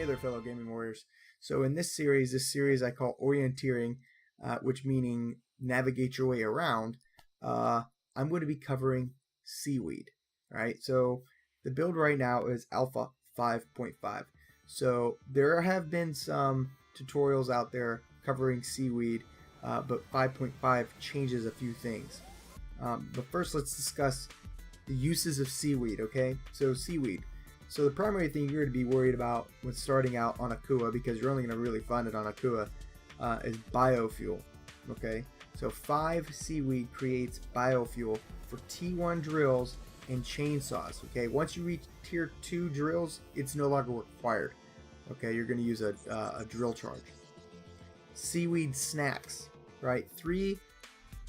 Hey there, fellow gaming warriors. So in this series I call Orienteering, which meaning navigate your way around. I'm going to be covering Seaweed. All right. So the build right now is Alpha 5.5. So there have been some tutorials out there covering Seaweed, but 5.5 changes a few things. But first, let's discuss the uses of Seaweed. Okay. So Seaweed. So the primary thing you're going to be worried about when starting out on Auka, because you're only going to really find it on Auka, is biofuel. Okay, so 5 Seaweed creates biofuel for T1 drills and chainsaws. Okay, once you reach tier 2 drills, it's no longer required. Okay, you're going to use a drill charge. Seaweed snacks, right? 3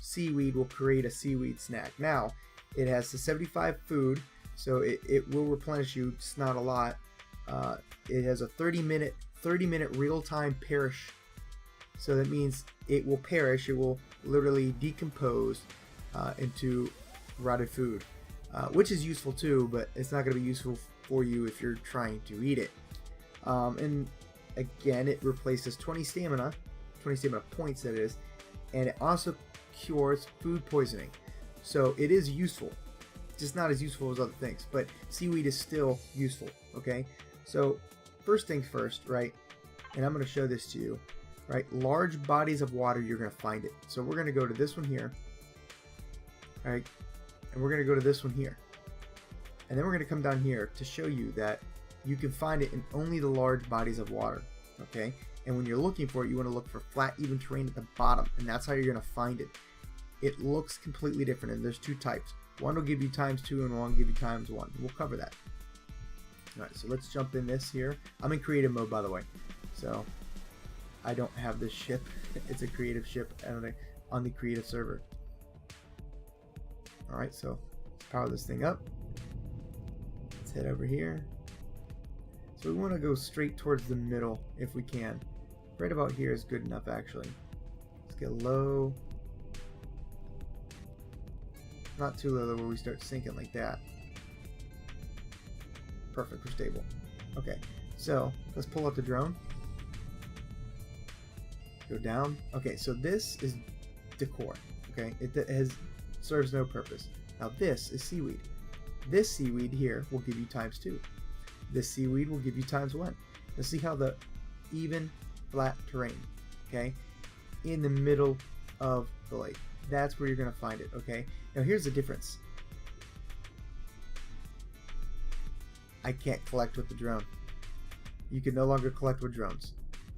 Seaweed will create a Seaweed snack. Now, it has the 75 food. So it will replenish you, just not a lot. It has a 30-minute real-time perish. So that means it will perish. It will literally decompose into rotted food, which is useful too, but it's not going to be useful for you if you're trying to eat it. And again, it replaces 20 stamina points, that is, and it also cures food poisoning. So it is useful. Just not as useful as other things, but Seaweed is still useful. Okay, so first things first, right? And I'm going to show this to you, right? Large bodies of water, you're going to find it. So we're going to go to this one here, all right, and we're going to go to this one here, and then we're going to come down here to show you that you can find it in only the large bodies of water. Okay, and when you're looking for it, you want to look for flat, even terrain at the bottom, and that's how you're going to find it. It looks completely different, and there's 2 types. One will give you ×2 and one will give you ×1. We'll cover that. Alright, so let's jump in this here. I'm in creative mode, by the way. So I don't have this ship. It's a creative ship on the creative server. Alright, so let's power this thing up. Let's head over here. So we want to go straight towards the middle if we can. Right about here is good enough, actually. Let's get low. Not too low where we start sinking like that. Perfect, we're stable. Okay, so let's pull out the drone. Go down. Okay, so this is decor. Okay, it serves no purpose. Now this is Seaweed. This Seaweed here will give you ×2. This Seaweed will give you ×1. Let's see how the even flat terrain, okay, in the middle of the lake. That's where you're going to find it. Okay, now here's the difference. I can't collect with the drone. You can no longer collect with drones.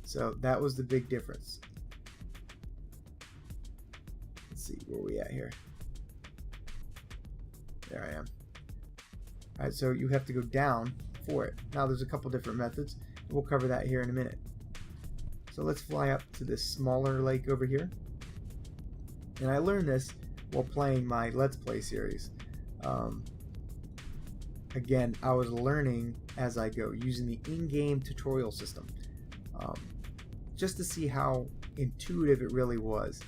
So that was the big difference. Let's see, where are we at here? There I am. Alright, so you have to go down for it. Now there's a couple different methods. We'll cover that here in a minute. So let's fly up to this smaller lake over here. And I learned this while playing my Let's Play series. Again, I was learning as I go, using the in-game tutorial system, just to see how intuitive it really was.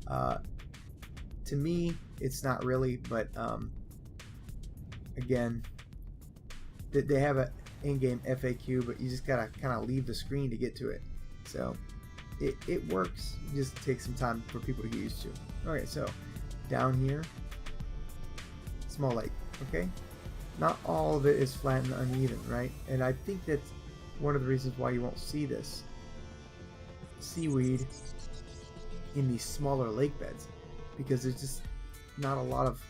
To me, it's not really, but again, they have an in-game FAQ, but you just gotta kind of leave the screen to get to it. So it works. It just takes some time for people to get used to. Alright, so down here, small lake. Okay, not all of it is flat and uneven, right? And I think that's one of the reasons why you won't see this Seaweed in these smaller lake beds, because there's just not a lot of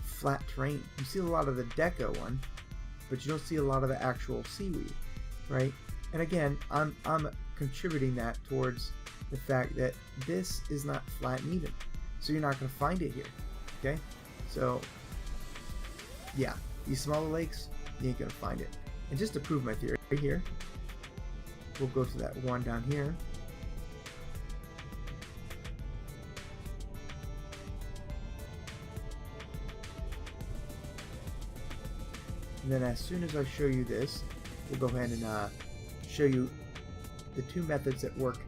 flat terrain. You see a lot of the deco one, but you don't see a lot of the actual Seaweed, right? And again, I'm contributing that towards the fact that this is not flat and even, so you're not going to find it here. Okay, so yeah, these smaller lakes, you ain't going to find it. And just to prove my theory, right here, we'll go to that one down here. And then as soon as I show you this, we'll go ahead and show you the 2 methods that work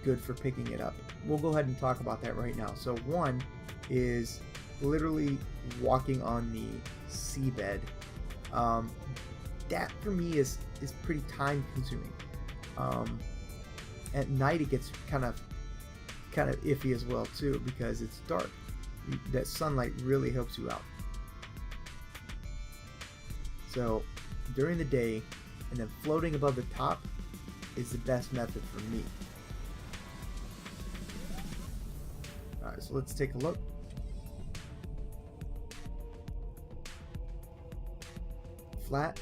good for picking it up. We'll go ahead and talk about that right now. So one is literally walking on the seabed. That for me is is pretty time consuming. At night it gets kind of iffy as well too, because it's dark. That sunlight really helps you out. So during the day and then floating above the top is the best method for me. Alright, so let's take a look. Flat.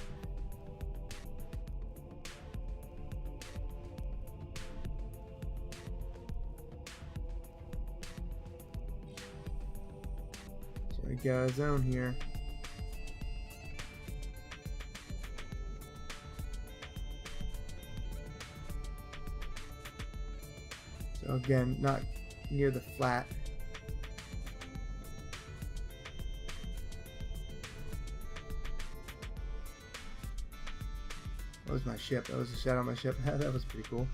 So we got a zone here. So again, not near the flat. That was my ship. That was a shadow on my ship. That was pretty cool.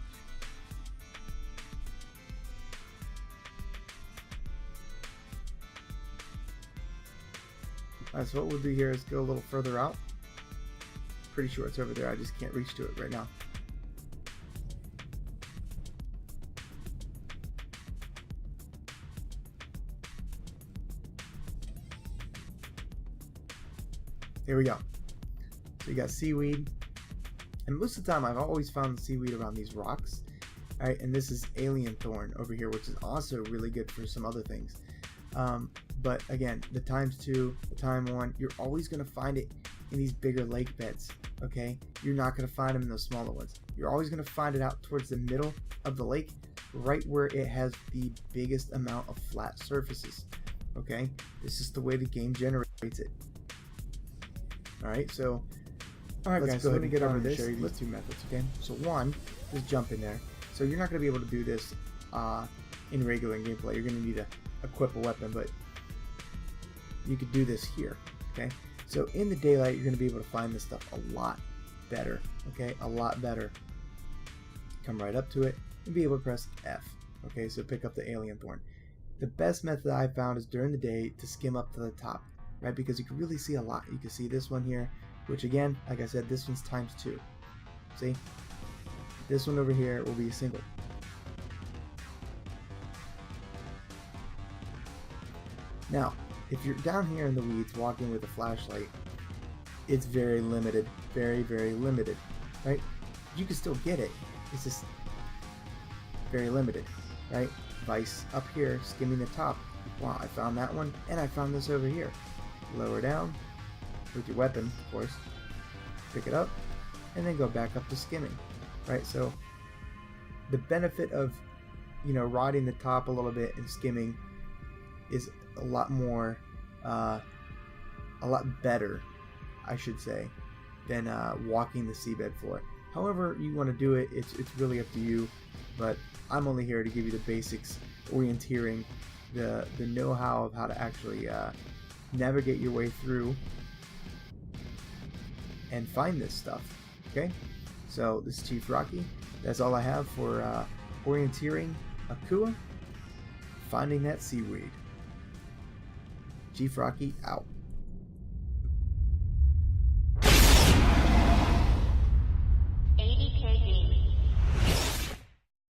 Alright, so what we'll do here is go a little further out. Pretty sure it's over there. I just can't reach to it right now. Here we go. So you got seaweed. And most of the time I've always found the seaweed around these rocks. Alright, and this is alien thorn over here, which is also really good for some other things. But again, the ×2, the ×1, you're always going to find it in these bigger lake beds, okay? You're not going to find them in those smaller ones. You're always going to find it out towards the middle of the lake, right where it has the biggest amount of flat surfaces, okay? This is the way the game generates it. Alright, so alright guys, so let me get over this. Show you these two methods, okay? So one is jump in there. So you're not going to be able to do this in regular gameplay. You're going to need to equip a weapon, but you could do this here, okay? So in the daylight, you're going to be able to find this stuff a lot better, okay? A lot better. Come right up to it and be able to press F, okay? So pick up the alien thorn. The best method I found is during the day to skim up to the top, right? Because you can really see a lot. You can see this one here, which again, like I said, this one's ×2. See? This one over here will be a single. Now, if you're down here in the weeds walking with a flashlight, it's very limited, very, very limited, right? You can still get it. It's just very limited, right? Vice up here, skimming the top. Wow, I found that one, and I found this over here. Lower down with your weapon, of course. Pick it up, and then go back up to skimming, right? So the benefit of, you know, riding the top a little bit and skimming is a lot more, a lot better, I should say, than walking the seabed floor. However you want to do it, it's really up to you. But I'm only here to give you the basics, orienteering, the know-how of how to actually navigate your way through and find this stuff. Okay, so this is Chief Rocky. That's all I have for Orienteering Auka, finding that seaweed. Chief Rocky out.